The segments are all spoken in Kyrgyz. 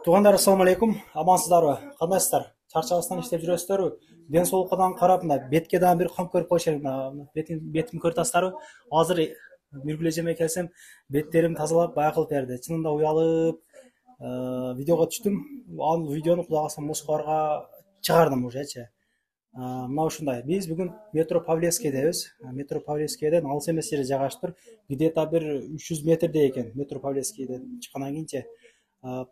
Туғандар, ассаламу алейкум. Амансыздарбы? Кандайсыздар? Чарчабастан иштеп жүрөсүздарбы? Ден соолуккадан карап, мына бетке дагы бир кам көрүп койчу элем. Бетим көрүп атасыздарбы? Азыр Нургүл эжеме келсем, беттерим тазалап, бая кылып берди. Чынында уялып, видеого түштүм. Ал видеону кудай калса Москвага чыгардым ужечи. Мына ушундай. Биз бүгүн метро Павлевскийдебиз. Метро Павлевскийден алыс эмес жерде жайгаштыр. Где-то бир 300 метрдей экен метро Павлевскийден чыккандан кийинчи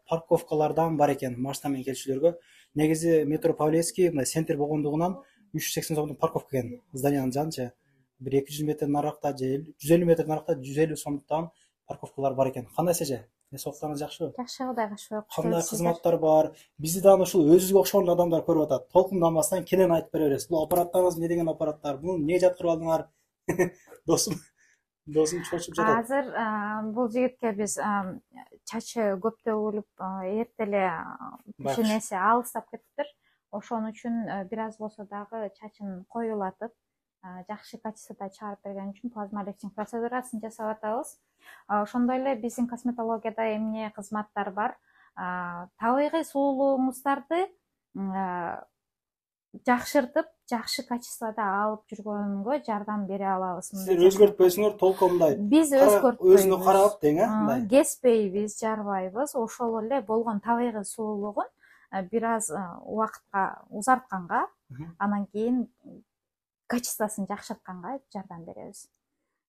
парковкалардан бар экен машина менен келүүчүлөргө. Негизи метро Павлевский мына центр болгондугунан 380 сомдук парковка экен. Зданиянын жанынча бир 200 метр наракта же 150 метр наракта 150 сомдуктан парковкалар бар экен. Кандай эже? Соктарыңыз жакшыбы? Жакшы, Кудайга шүгүр. Кандай кызматтар бар? Бизди дагы ушул өзүбүзгө окшогон адамдар көрүп атат. Толкундамастан кенен айтып бере бересиз. Бул аппараттарыңыз эмне деген аппараттар? Буну эмнеге жаткырып алдыңар? Досум чочуп жатат. Азыр бул жигитке биз чачы көптөө болуп, эрте эле кичинеси алыстап кетиптир. Ошон үчүн бир аз болсо дагы чачын коюлатып, жакшы качествода чыгарып берген үчүн плазма лифтинг процедурасын жасап атабыз. Ошондой эле биздин косметологияда эмне кызматтар бар? Табигый сулуулугуңуздарды жакшыртып, жакшы качествода алып жүргөнгө жардам бере алабыз. Сиздер өзгөртпөйсүңөр, толкомундай. Биз өзгөртпөйбүз. Өзүнө карап дең, мындай. Кеспейбиз, жарбайбыз. Ошол эле болгон табигый сулуулугун бир аз убакытка узартканга, анан кийин качествосын жакшыртканга жардам беребиз.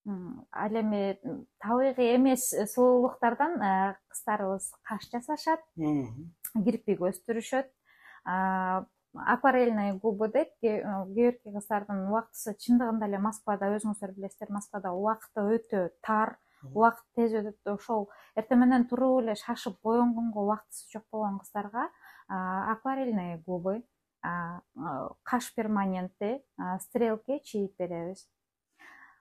Ал эми табигый эмес сулуулуктардан кыздарыбыз каш жасашат, кирпик өстүрүшөт. Акварельный губы деп кээ бирки кыздардын убактысы чындыгында эле Москвада өзүңүздөр билесиздер, Москвада убакыты өтө тар, убакыт тез өтөт. Ошол эртең менен туруп эле шашып боенгонго убактысы жок болгон кыздарга акварельный губы, каш перманенти, стрелки чийип беребиз.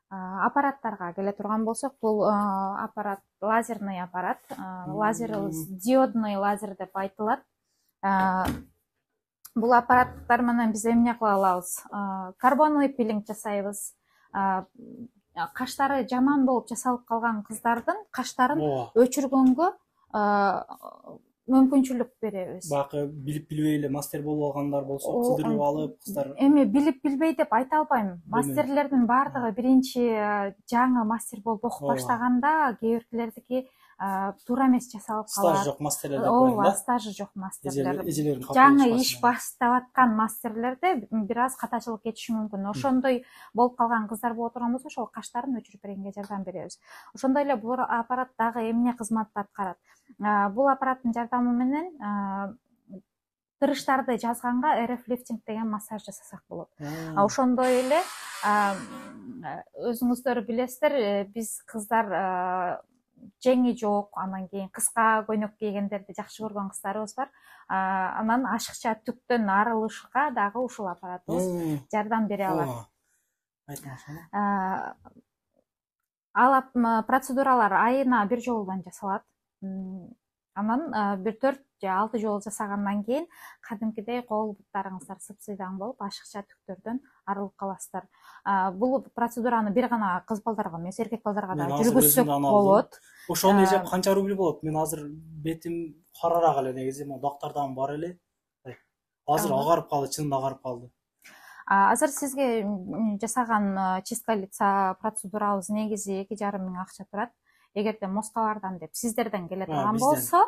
Аппараттарга келе турган болсок, бул аппарат лазерный аппарат, диодный лазер деп айтылат. Бул аппараттар менен биз эмне кыла алабыз? Карбоновый пилинг жасайбыз. Каштары жаман болуп жасалып калган кыздардын каштарын өчүргөнгө мүмкүнчүлүк беребиз. Бакы билип билбей эле мастер болуп алгандар болсо, кылдырып алып кыздар. Эми билип билбей деп айта албайм. Мастерлердин баардыгы биринчи жаңы мастер болуп окуп баштаганда кээ биркилердики туура эмес жасалып калат. Стажы жок мастерлер деп коеюн да. Ооба, стажы жок мастерлер. Жаңы иш баштап аткан мастерлерде бир аз катачылык кетиши мүмкүн. Ошондой болуп калган кыздар боло турган болсо, ошол каштарын өчүрүп бергенге жардам беребиз. Ошондой эле бул аппарат дагы эмне кызматты аткарат? Бул аппараттын жардамы менен тырыштарды жазганга РФ лифтинг деген массаж жасасак болот. Ошондой эле өзүңүздөр билесиздер, биз кыздар жеңи жок, анан кийин кыска көйнөк кийгендерди жакшы көргөн кыздарыбыз бар. Анан ашыкча түктөн арылышка дагы ушул аппаратыбыз жардам бере алат. Ал процедуралар айына бир жолудан жасалат. Анан бир 4 же 6 жол жасагандан кийин кадимкидей кол буттарыңыздар сыпсыйдан болуп, ашыкча түктөрдөн арылып каласыздар. Бул процедураны бир гана кыз балдарга эмес, эркек балдарга да жүргүзсөк болот. Ошону эже канча рубль болот? Мен азыр бетим карарак эле, негизи дактардан бар эле. Азыр агарып калды, чынында агарып калды. Азыр сизге жасаган чистка лица процедурабыз негизи 2,5 миң акча турат. Эгерде Москвалардан деп сиздерден келе турган болсо,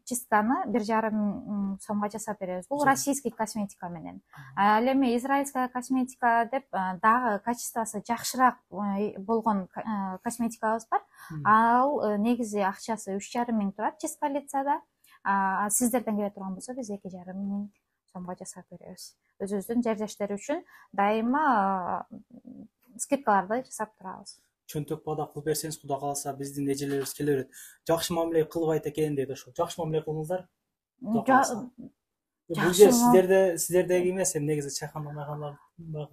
чистканы 1,5 миң сомго жасап беребиз. Бул российский косметика менен. Ал эми израильская косметика деп дагы качествосы жакшыраак болгон косметикабыз бар. Ал негизи акчасы 3,5 миң турат чистка лицада. Сиздерден келе турган болсо, биз 2,5 миң сомго жасап беребиз. Өзүбүздүн жердештер үчүн дайыма скидкаларды жасап турабыз. Чөнтөк бада кылып берсеңиз, кудай кааласа биздин эжелерибиз келе берет. Жакшы мамиле кылбайт экен дейт ошо. Жакшы мамиле кылыңыздар. Бул жер сиздердеги эмес, негизи чайхана-майханалар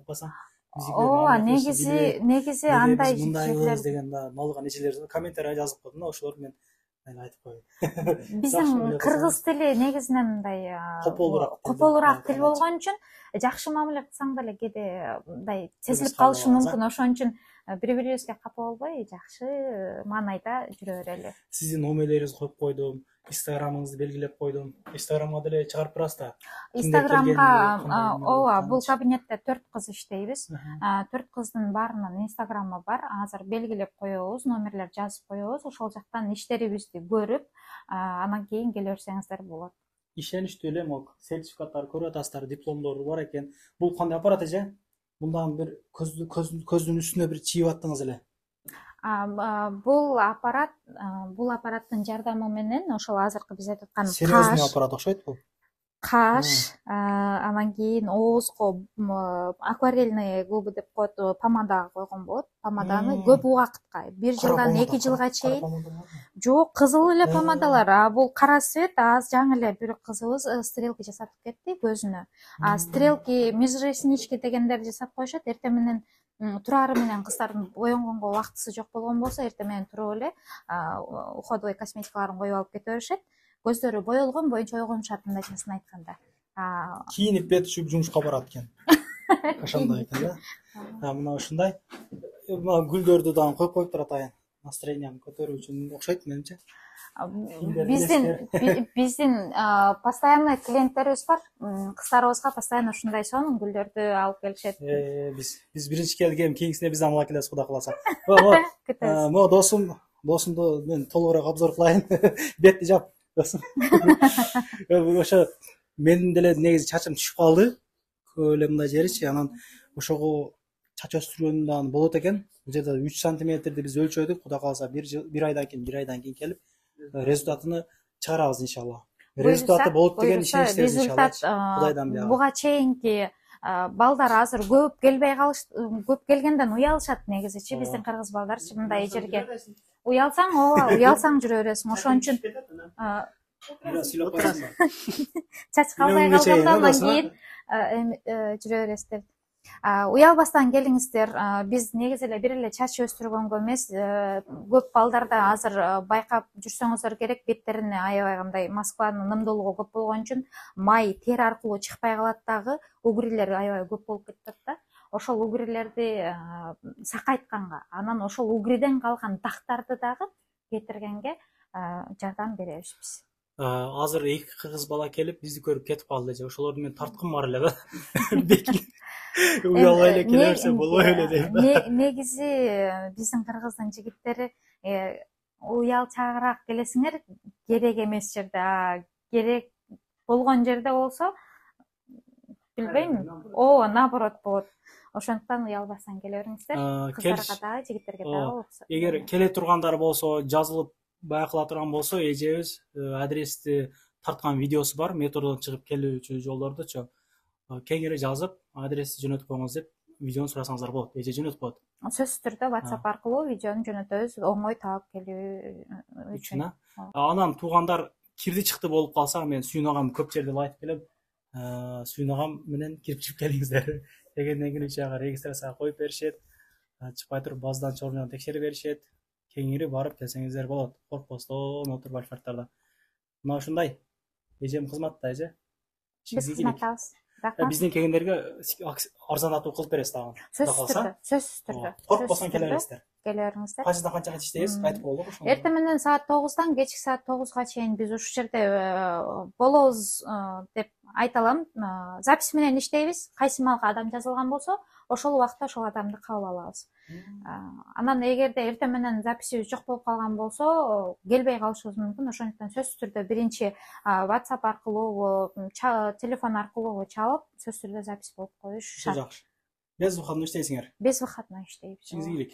басам. Ооба, негизи андай жерлер деген да налган эжелер комментарий жазып койду да, ошолор мен айтып коеюн. Биздин кыргыз тили негизинен мындай кополураак тил болгон үчүн жакшы мамиле кылсаң деле кээде мындай сезилип калышы мүмкүн. Ошон үчүн бири бирибизге капа болбой жакшы маанайда жүрө берели. Сиздин номерлериңизди коюп койдум, инстаграмыңызды белгилеп койдум. Инстаграмга деле чыгарып турасыз да. Инстаграмга ооба, бул кабинетте 4 кыз иштейбиз. 4 кыздын баарынын инстаграмы бар. Азыр белгилеп коебуз, номерлер жазып коебуз. Ошол жактан иштерибизди көрүп, анан кийин келе берсеңиздер болот. Ишеничтүү эле, могу сертификаттарды көрүп атасыздар, дипломдору бар экен. Бул кандай аппарат эже? Мындан бир көздүн үстүнө бир чийип аттыңыз эле. Бул аппараттын жардамы менен ошол азыркы биз айтып аткан серьезный аппарат окшойт бул. Каш, анан кийин оозго акварельный губы деп коет, помада койгон болот. Помаданы көп убакытка, 1 жылдан 2 жылга чейин. Жок, кызыл эле помадалар. Бул кара свет, аз жаңы эле бир кызыбыз стрелки жасап кетти көзүнө. Стрелки, межреснички дегендерди жасап коюшат. Эртең менен турары менен кыздардын боёнгонго убактысы жок болгон болсо, эртең менен туруп эле уходовый косметикаларын коюп алып кете беришет. Көздөрү боелгон боюнча ойгонушат, мындайчасын айтканда. Кийинип бет жууп жумушка барат экен. Ошондой экен да. Мына ушундай. Мына гүлдөрдү дагы коюп коюптур атайын. Настроениямды көтөрүү үчүн окшойт менимче. Биздин постоянный клиенттерибиз бар. Кыздарыбызга постоянно ушундай сонун гүлдөрдү алып келишет. Биз биринчи келген, кийинкисине биз ала келебиз, Кудай кааласа. Мо досумду мен толугураак обзор кылайын. Бетти жап. Ошо менин деле негизи чачым түшүп калды. Эле мындай жеричи, анан ошого чач өстүргөн дагы болот экен. Бул жерде 3 сантиметрди биз өлчөдүк. Кудай кааласа бир айдан кийин келип результатын чыгарабыз иншалла. Результаты болот деген ишеничтебиз иншалла. Кудайдан бияр. Буга чейинки балдар азыр көп келбей калыш, көп келгенден уялышат негизичи. Биздин кыргыз балдарчы мындай жерге уялсаң жүрө бересиң. Ошон үчүн чач калбай калгандан кийин жүрө бересиздер. Уялбастан келиңиздер. Биз негизи эле бир эле чач өстүргөнгө эмес, көп балдарда азыр байкап жүрсөңүздөр керек, беттерине аябай кандай Москванын нымдуулугу көп болгон үчүн май тери аркылуу чыкпай калат дагы, угрилер аябай көп болуп кетет да. Ошол угрилерди сакайтканга, анан ошол угриден калган дактарды дагы кетиргенге жардам беребиз. Азыр 2 кыз бала келип бизди көрүп кетип калды же. Ошолорду мен тарткым бар эле да. Уялбай эле келе берсе болбой эле дейм да. Негизи биздин кыргыздын жигиттери уялчагыраак келесиңер, керек эмес жерде, керек болгон жерде болсо билбейм, наоборот болот. Ошондуктан уялбастан келе бериңиздер. Кыздарга дагы, жигиттерге дагы болсо. Эгер келе тургандар болсо, жазылып байкала турган болсо, эжебиз адрести тарткан видеосу бар, метродон чыгып келүүчү жолдордучу. Кеңири жазып, адрести жөнөтүп коюңуз деп видеону сурасаңыздар болот. Эже жөнөтүп коет. Сөзсүз түрдө WhatsApp аркылуу видеону жөнөтөбүз, оңой таап келүү үчүн. Анан туугандар кирди чыкты болуп калса, мен Сүйүн агам көп жерде айтып келем. Сүйүн агам менен кирип чыгып келиңиздер. Дегенден кийин учага регистрацияга коюп беришет. Чыкпай туруп базадан чорунан текшере беришет. Кеңири барып келсеңиздер болот. Корпустон отуруп башкарттарда. Мына ушундай. Эжем кызматта, эже. Биз кызматтабыз. Биздин келгендерге арзандатуу кылып бересиз дагы. Сөзсүз түрдө. Коркпосоң келе бересиздер. Келе бериңиздер. Качадан канчага иштейбиз? Айтып болдук ошону. Эртең менен саат 9-дан кечки саат 9-га чейин биз ушул жерде болобуз деп айта алам. Запись менен иштейбиз. Кайсы малга адам жазылган болсо, ошол убакта ошол адамды кабыл алабыз. Анан эгерде эртең менен записибиз жок болуп калган болсо, келбей калышыбыз мүмкүн. Ошондуктан сөзсүз түрдө биринчи WhatsApp аркылуу, телефон аркылуу чалып, сөзсүз түрдө запись болуп коюш шарт. Без выходной иштейсиңер. Без выходной иштейбиз. Ишиңиз ийгилик.